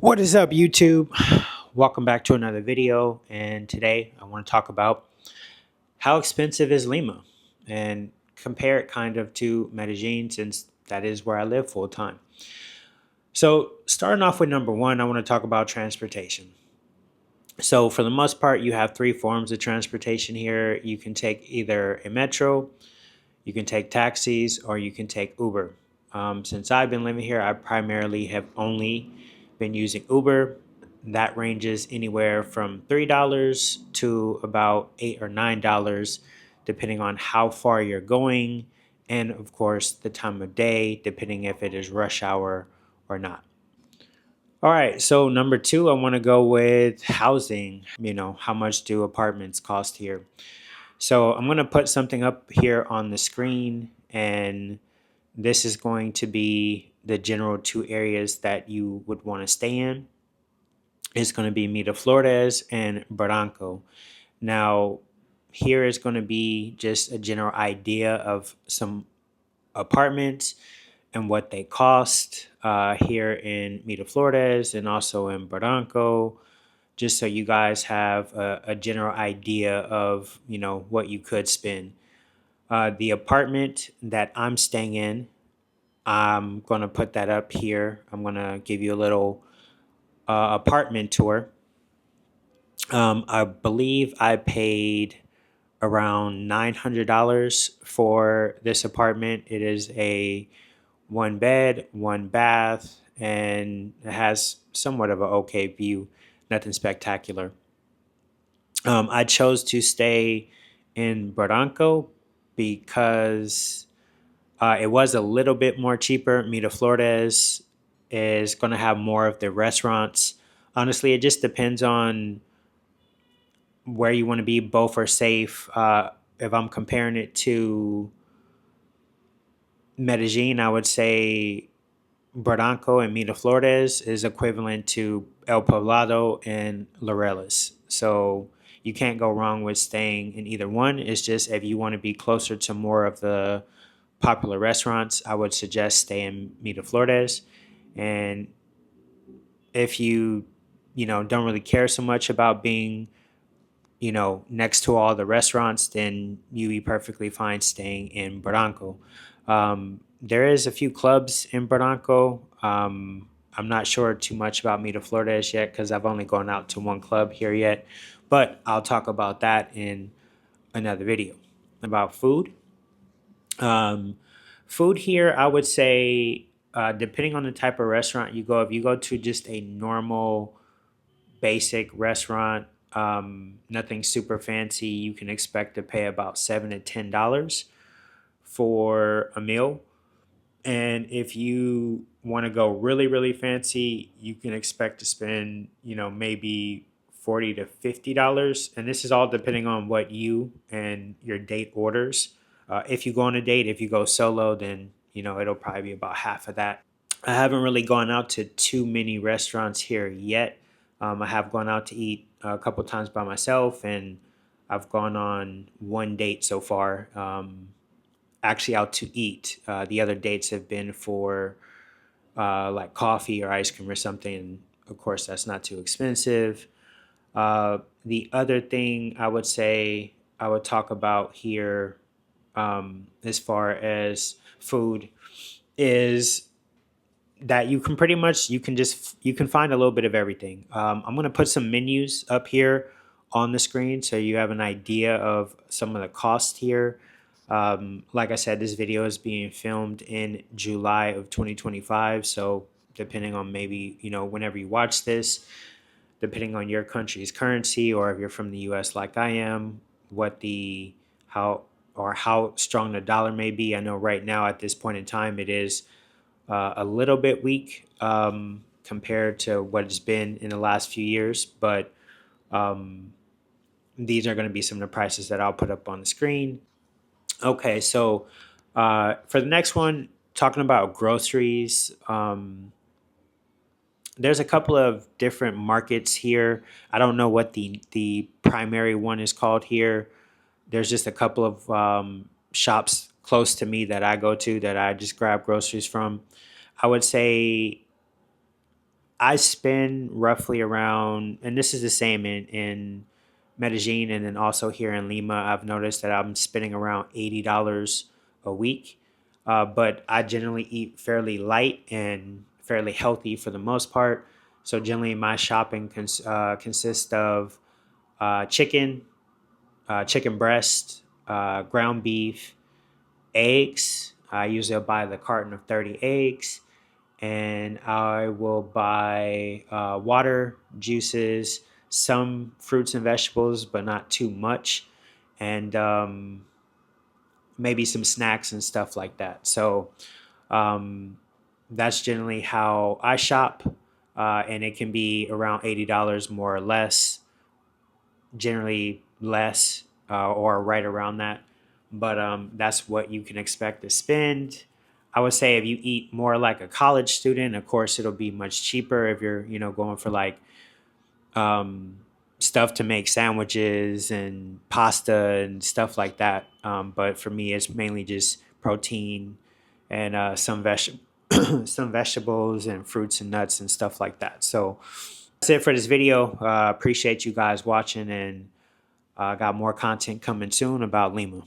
What is up, YouTube? Welcome back to another video. And today I want to talk about how expensive is Lima and compare it kind of to Medellin, since that is where I live full time. So, starting off with number one, I want to talk about transportation. So, for the most part, you have three forms of transportation here. You can take either a metro, you can take taxis, or you can take Uber. Since I've been living here, I primarily have only been using Uber. That ranges anywhere from $3 to about $8 or $9, depending on how far you're going, and of course the time of day, depending if it is rush hour or not. All right, so number two, I want to go with housing. How much do apartments cost here? So I'm going to put something up here on the screen, and this is going to be the general two areas that you would want to stay in. It's going to be Miraflores and Barranco. Now, here is going to be just a general idea of some apartments and what they cost here in Miraflores and also in Barranco, just so you guys have a general idea of what you could spend. The apartment that I'm staying in, I'm gonna put that up here. I'm gonna give you a little apartment tour. I believe I paid around $900 for this apartment. It is a one bed, one bath, and it has somewhat of an okay view. Nothing spectacular. I chose to stay in Barranco because it was a little bit more cheaper. Miraflores is going to have more of the restaurants. Honestly, it just depends on where you want to be. Both are safe. If I'm comparing it to Medellin, I would say Barranco and Miraflores is equivalent to El Poblado and Laureles. So you can't go wrong with staying in either one. It's just if you want to be closer to more of the popular restaurants, I would suggest stay in Miraflores. And if you don't really care so much about being, next to all the restaurants, then you be perfectly fine staying in Barranco. There is a few clubs in Barranco. I'm not sure too much about Miraflores yet because I've only gone out to one club here yet, but I'll talk about that in another video. About food. Um, Food here, I would say, depending on the type of restaurant you go, if you go to just a normal, basic restaurant, nothing super fancy, you can expect to pay about $7 to $10 for a meal. And if you want to go really, really fancy, you can expect to spend, maybe $40 to $50. And this is all depending on what you and your date orders. If you go on a date, if you go solo, then, it'll probably be about half of that. I haven't really gone out to too many restaurants here yet. I have gone out to eat a couple times by myself, and I've gone on one date so far. Actually out to eat. The other dates have been for like coffee or ice cream or something. Of course, that's not too expensive. The other thing I would say I would talk about here, as far as food, is that you can find a little bit of everything. I'm going to put some menus up here on the screen so you have an idea of some of the cost here. Like I said, this video is being filmed in July of 2025. So depending on maybe, whenever you watch this, depending on your country's currency, or if you're from the US like I am, how strong the dollar may be. I know right now at this point in time, it is a little bit weak compared to what it's been in the last few years. But um, these are going to be some of the prices that I'll put up on the screen. Okay, so for the next one, talking about groceries, there's a couple of different markets here. I don't know what the primary one is called here. There's just a couple of shops close to me that I go to that I just grab groceries from. I would say I spend roughly around, and this is the same in Medellin and then also here in Lima. I've noticed that I'm spending around $80 a week, but I generally eat fairly light and fairly healthy for the most part. So generally, my shopping consists of chicken, chicken breast, ground beef, eggs. I usually buy the carton of 30 eggs, and I will buy water, juices, some fruits and vegetables, but not too much, and maybe some snacks and stuff like that. So um, that's generally how I shop, and it can be around $80 more or less, generally less or right around that. But that's what you can expect to spend. I would say if you eat more like a college student, of course, it'll be much cheaper if you're, going for like um, stuff to make sandwiches and pasta and stuff like that. But for me, it's mainly just protein and some vegetables and fruits and nuts and stuff like that. So that's it for this video. Appreciate you guys watching, and got more content coming soon about Lima.